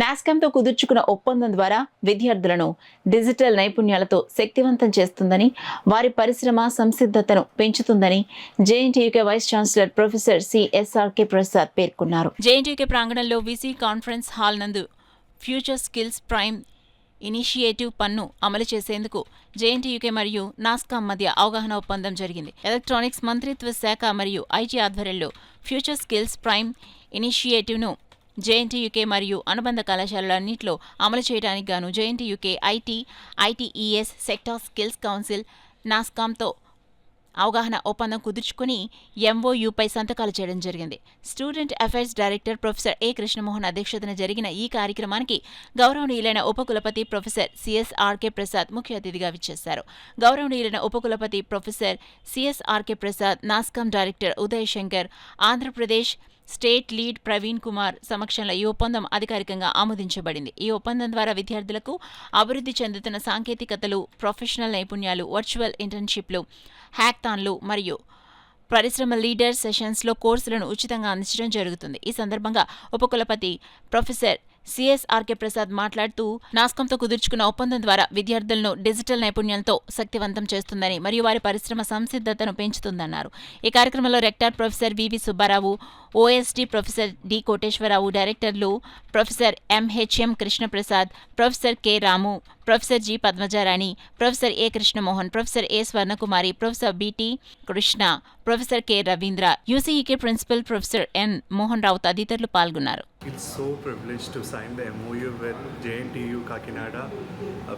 నాస్కామ్తో కుదుర్చుకున్న ఒప్పందం ద్వారా విద్యార్థులను డిజిటల్ నైపుణ్యాలతో శక్తివంతం చేస్తుందని, వారి పరిశ్రమ సంసిద్ధతను పెంచుతుందని JNTUK vice chancellor professor CSRK Prasad పేర్కొన్నారు. జేఎన్టీయూకే ప్రాంగణంలో వీసీ కాన్ఫరెన్స్ హాల్ నందు ఫ్యూచర్ స్కిల్స్ ప్రైమ్ ఇనిషియేటివ్ పన్ను అమలు చేసేందుకు జేఎన్టీయూకే మరియు నాస్కామ్ మధ్య అవగాహన ఒప్పందం జరిగింది. ఎలక్ట్రానిక్స్ మంత్రిత్వ శాఖ మరియు ఐటీ ఆధ్వర్యంలో ఫ్యూచర్ స్కిల్స్ ప్రైమ్ ఇనిషియేటివ్ను జేఎన్టీయూకే మరియు అనుబంధ కళాశాలలన్నింటిలో అమలు చేయడానికి గాను JNTUK ITES sector skills council నాస్కామ్తో అవగాహన ఒప్పందం కుదుర్చుకుని ఎంఓయూపై సంతకాలు చేయడం జరిగింది. Student affairs director professor A Krishnamohan అధ్యక్షతన జరిగిన ఈ కార్యక్రమానికి గౌరవనీయులైన ఉపకులపతి ప్రొఫెసర్ సిఎస్ఆర్కే ప్రసాద్ ముఖ్య అతిథిగా విచ్చేశారు. గౌరవనీయులైన ఉపకులపతి professor CSRK Prasad, NASSCOM director Uday Shankar, Andhra Pradesh state lead Praveen Kumar సమక్షంలో ఈ ఒప్పందం అధికారికంగా ఆమోదించబడింది. ఈ ఒప్పందం ద్వారా విద్యార్థులకు అభివృద్ధి చెందుతున్న సాంకేతికతలు, ప్రొఫెషనల్ నైపుణ్యాలు, వర్చువల్ ఇంటర్న్షిప్లు, హ్యాక్థాన్లు మరియు పరిశ్రమ లీడర్ సెషన్స్లో కోర్సులను ఉచితంగా అందించడం జరుగుతుంది. ఈ సందర్భంగా ఉపకులపతి ప్రొఫెసర్ సిఎస్ఆర్కే ప్రసాద్ మాట్లాడుతూ, నాస్కామ్తో కుదుర్చుకున్న ఒప్పందం ద్వారా విద్యార్థులను డిజిటల్ నైపుణ్యాలతో శక్తివంతం చేస్తుందని మరియు వారి పరిశ్రమ సంసిద్ధతను పెంచుతుందన్నారు. ఈ కార్యక్రమంలో rector professor VV Subbarao, OSD professor D Koteswararao, డైరెక్టర్లు professor MHM Krishnaprasad, professor K Ramu, professor G Padmajarani, professor A Krishnamohan, professor A Swarnakumari, professor BT Krishna, professor K Ravindra, UCEK principal professor N Mohan Rao తదితరులు పాల్గొన్నారు. It's so privileged to sign the MOU with JNTU Kakinada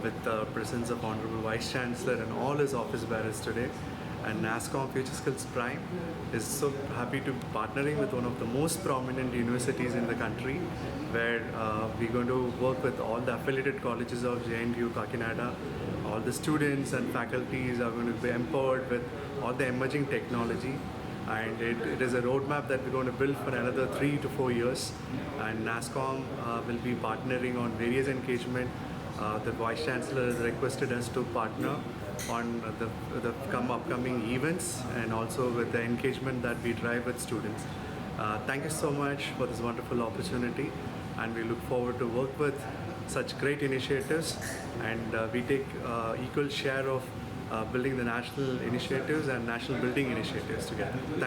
with the presence of Honorable Vice Chancellor and all his office bearers today. And NASCOM Future Skills Prime is so happy to be partnering with one of the most prominent universities in the country, where we're going to work with all the affiliated colleges of JNTU Kakinada. All the students and faculties are going to be empowered with all the emerging technology. And it is a roadmap that we're going to build for another 3 to 4 years. And NASCOM will be partnering on various engagement. The Vice Chancellor has requested us to partner on the upcoming events and also with the engagement that we drive with students. Thank you so much for this wonderful opportunity, and we look forward to work with such great initiatives, and we take equal share of building the national initiatives and national building initiatives together. Thank you.